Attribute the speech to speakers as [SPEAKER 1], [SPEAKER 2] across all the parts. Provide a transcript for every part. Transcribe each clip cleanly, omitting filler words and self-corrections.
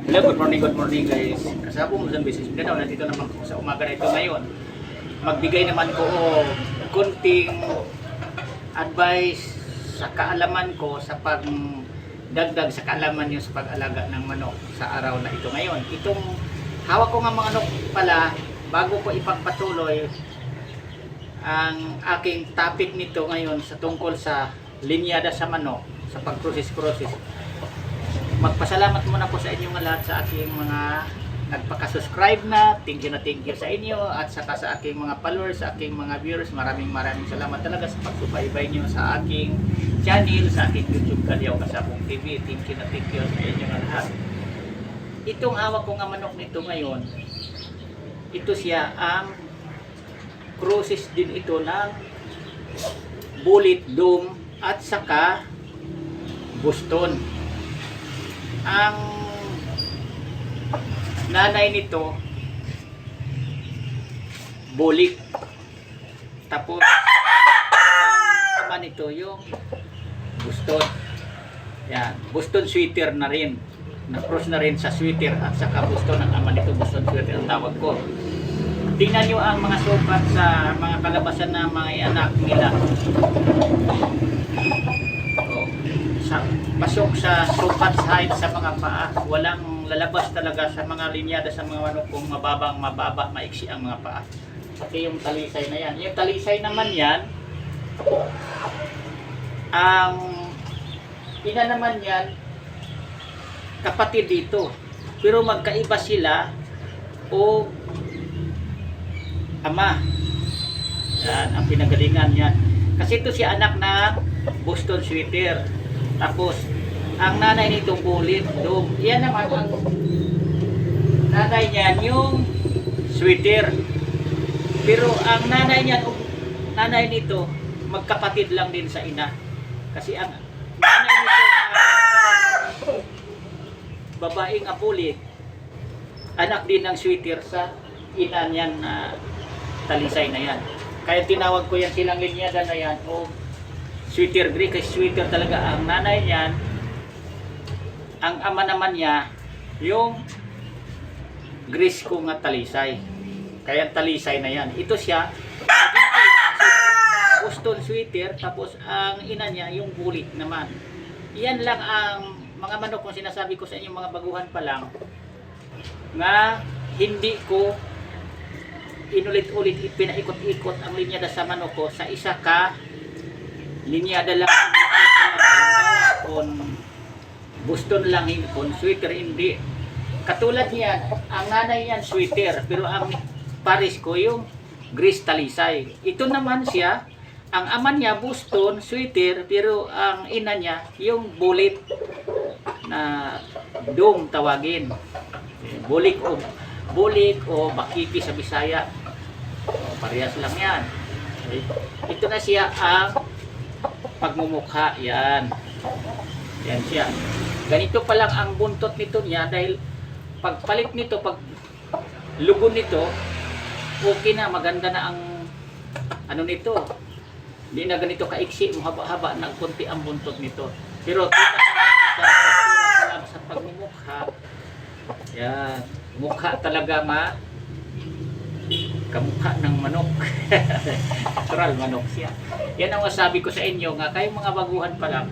[SPEAKER 1] Hello, good morning guys. Kasabong Luzon Business Mindanao, nandito naman ko sa umaga na ito ngayon. Magbigay naman ko kunting advice sa kaalaman ko sa pagdagdag sa kaalaman nyo sa pag-alaga ng manok sa araw na ito ngayon. Itong hawak ko nga mga manok pala, bago ko ipagpatuloy ang aking topic nito ngayon sa tungkol sa linyada sa manok, sa pag-process. Magpasalamat muna po sa inyong lahat sa aking mga nagpaka-subscribe na. Thank you sa inyo at saka sa aking mga followers, sa aking mga viewers. Maraming salamat talaga sa pagsubaybay nyo sa aking channel, sa aking YouTube Kalyaw Kasabong TV. Thank you sa inyong lahat. Itong hawak ko nga manok nito ngayon, ito siya ang process din ito ng bullet dome at saka Boston. Ang nanay nito bulik, tapos ang ama nito yung Boston. Yan, Boston sweater na rin, na-cross na rin sa sweater at saka Boston. Ang ama nito Boston sweater ang tawag ko. Tingnan nyo ang mga sukat sa mga kalabasan na mga anak nila. Pasok sa sukat height sa mga paa, walang lalabas talaga sa mga linyada sa mga manok kung mababa, maiksi ang mga paa. Pati yung talisay na yan. Yung talisay naman yan, ang ina naman yan, kapatid dito. Pero magkaiba sila o ama. Yan, ang pinagalingan yan. Kasi ito si anak na Boston sweater. Tapos, ang nanay nitong bullet dome. Yan naman ang nanay niyan yung sweater. Pero ang nanay niyan, nanay nito, magkapatid lang din sa ina. Kasi ang nanay nito babaeng bullet, anak din ng sweater sa ina niyan na talisay na yan. Kaya tinawag ko yan silang linyada na yan o sweater gray, kasi sweater talaga ang nanay niyan. Ang ama naman niya yung gris ko nga talisay, kaya talisay na yan. Ito siya Boston sweater, tapos ang ina niya yung bullet naman. Yan lang ang mga manok kung sinasabi ko sa inyo, mga baguhan pa lang, nga hindi ko inulit-ulit pinaikot-ikot ang linyada sa manok ko sa isa ka linyada lang kung Boston lang, kung sweater hindi. Katulad niyan, ang nanay niyan sweater, pero ang pares ko yung gris talisay. Ito naman siya, ang ama niya Boston sweater, pero ang ina niya yung bullet na dome tawagin. Bulik o bakiti sa Bisaya. Parehas lang yan. Ito na siya ang pagmumukha. Yan siya. Ganito pa lang ang buntot nito niya, dahil pagpalit nito, pag lugon nito, okay na, maganda na ang ano nito. Hindi na ganito kaiksi, mahaba-haba ng konti ang buntot nito. Pero kita naman sa pagmumukha, yan, mukha talaga kamukha ng manok. Natural manok siya. Yan ang masabi ko sa inyo nga, kayong mga baguhan pa lang,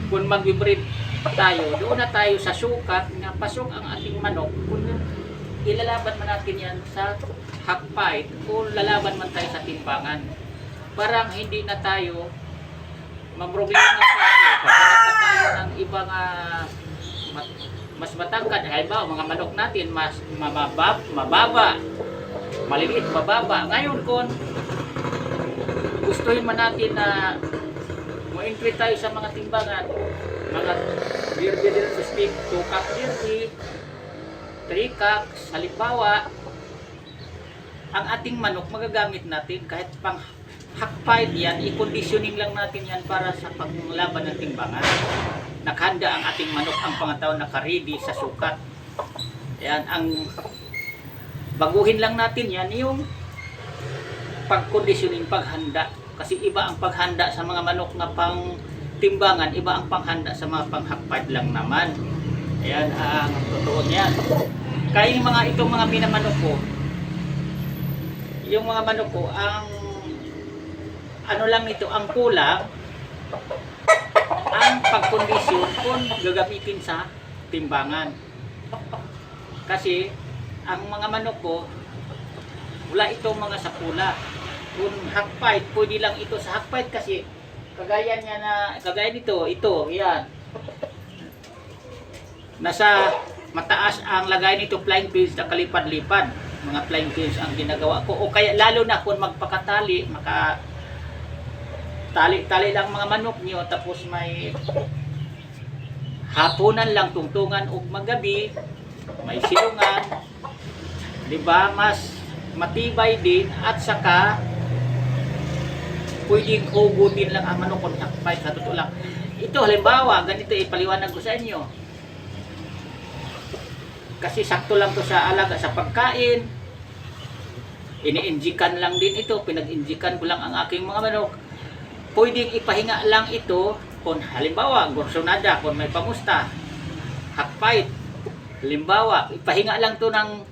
[SPEAKER 1] kung mag-breed tayo, doon na tayo sa sukat na pasok ang ating manok. Kung ilalaban man natin yan sa hakpite o lalaban man tayo sa timbangan, parang hindi na tayo mamroblema tayo. Pagkakat na tayo ng ibang mas matangkad, halimbawa mga manok natin mas mababa, maliliit, mababa. Ngayon kung gustuhin man natin na mo-entry tayo sa mga timbangan, mga beer stick, 2 cup dirty, 3 cups, halimbawa, ang ating manok magagamit natin kahit pang hakpite yan, i-conditioning lang natin yan para sa paglaban ng timbangan. Nakhanda ang ating manok, ang pangataon naka-ready sa sukat. Yan, ang baguhin lang natin yan yung pag-conditioning, paghanda. Kasi iba ang paghanda sa mga manok na pang timbangan, iba ang panghanda sa mga panghakpad lang naman. Yan ang totoo niyan. Kaya yung itong mga minamanok ko, yung mga manok ko, ang ano lang nito, ang kulang, ang pagkondisyon kung gagamitin sa timbangan. Kasi, ang mga manok ko, wala itong mga sapula. Kung hakpite, pwede lang ito sa hakpite kasi, kagaya niya na, kagaya nito, ito, yan. Nasa mataas ang lagay nito flying pins na kalipad-lipad. Mga flying pins ang ginagawa ko. O kaya lalo na kung magpakatali, tali-tali lang mga manok nyo, tapos may hapunan lang tungtungan o magabi, may silungan, di ba? Mas matibay din at saka pwedeng hugutin lang ang manok kung hakpay sa totoo lang. Ito halimbawa, ganito ipaliwanag ko sa inyo. Kasi sakto lang to sa alaga sa pagkain. Ini-injikan lang din ito, pinag-injikan ko lang ang aking mga manok. Pwedeng ipahinga lang ito kung halimbawa, gorsonada, kung may pamusta, hakpait. Halimbawa, ipahinga lang to ng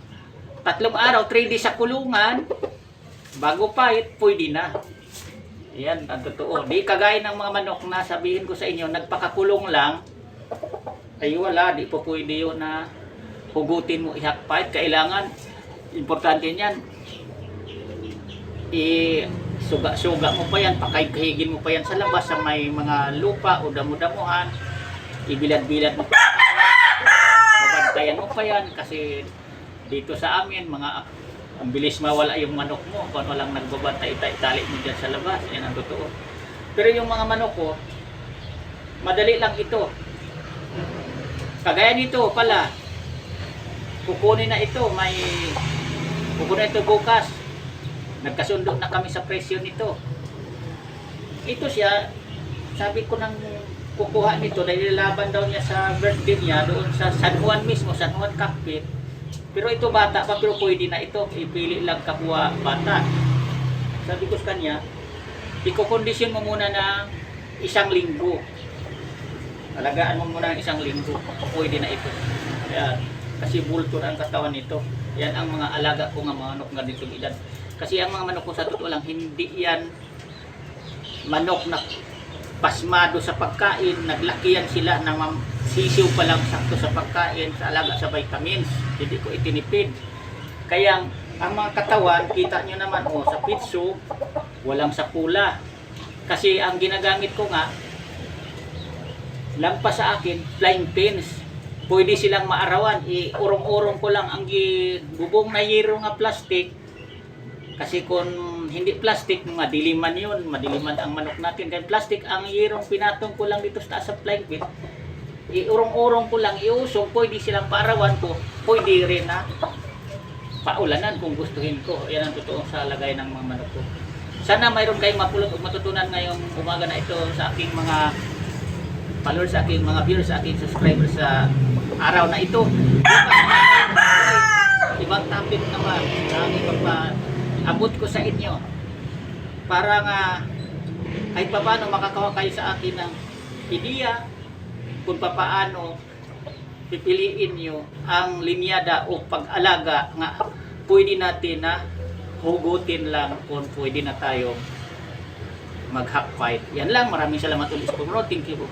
[SPEAKER 1] 3 araw, 3 days sa kulungan, bago pait, pwede na. Yan, ang totoo. Di kagaya ng mga manok na sabihin ko sa inyo, nagpakakulong lang, ay wala, di po pwede yun na hugutin mo ihakpait. Kailangan, importante niyan, suga-suga mo pa yan, pakahigin mo pa yan sa labas sa may mga lupa o damo-damuhan, ibilad-bilad mo pa, babantayan mo pa yan kasi dito sa amin, ang bilis mawala yung manok mo kung walang nagbabantay, itali mo dyan sa labas, yan ang totoo. Pero yung mga manok ko, madali lang ito. Kagaya nito pala, kukunin na ito bukas. Nagkasundo na kami sa presyo nito. Ito siya, sabi ko nang kukuha nito dahil laban daw niya sa birthday niya doon sa San Juan mismo, San Juan Cockpit. Pero ito bata pa, pero pwede na ito, ipili lang kapwa bata. Sabi ko sa kanya, ikokondisyon mo muna ng 1 linggo. Alagaan mo muna ng 1 linggo, pwede na ito. Kaya, kasi bulto na ang katawan nito. Yan ang mga alaga ko nga manok nga dito edad. Kasi ang mga manok ko sa totoo lang, hindi yan manok na pasmado sa pagkain. Naglakihan sila ng sisiw pa lang sakto sa pagkain, sa alaga sa vitamins. Hindi ko itinipid. Kaya ang mga katawan, kita nyo naman sa pitso, walang sapula. Kasi ang ginagamit ko nga, lampas sa akin, flying pins. Pwede silang maarawan, urong-urong ko lang ang bubong na yero nga plastic. Kasi kung hindi plastic, madiliman yun, madiliman ang manok natin. Kaya plastic, ang yerong pinatong ko lang dito sa taas sa flying pin, urong-urong ko lang, iusong, pwede silang paarawan ko, pwede rin na paulanan kung gustuhin ko. Yan ang totoo sa lagay ng mga manok ko. Sana mayroon kayong mapulot o matutunan ngayong umaga na ito sa aking mga followers, sa aking mga viewers, sa aking subscribers sa araw na ito. Ibang topic naman ang ipapaabot ko sa inyo para nga kahit paano makakawa kayo sa akin ng ideya kung paano pipiliin nyo ang linyada o pag-alaga nga pwede natin na hugutin lang kung pwede na tayo mag-hack fight. Yan lang, maraming salamat ulit sa panonood. Thank you po.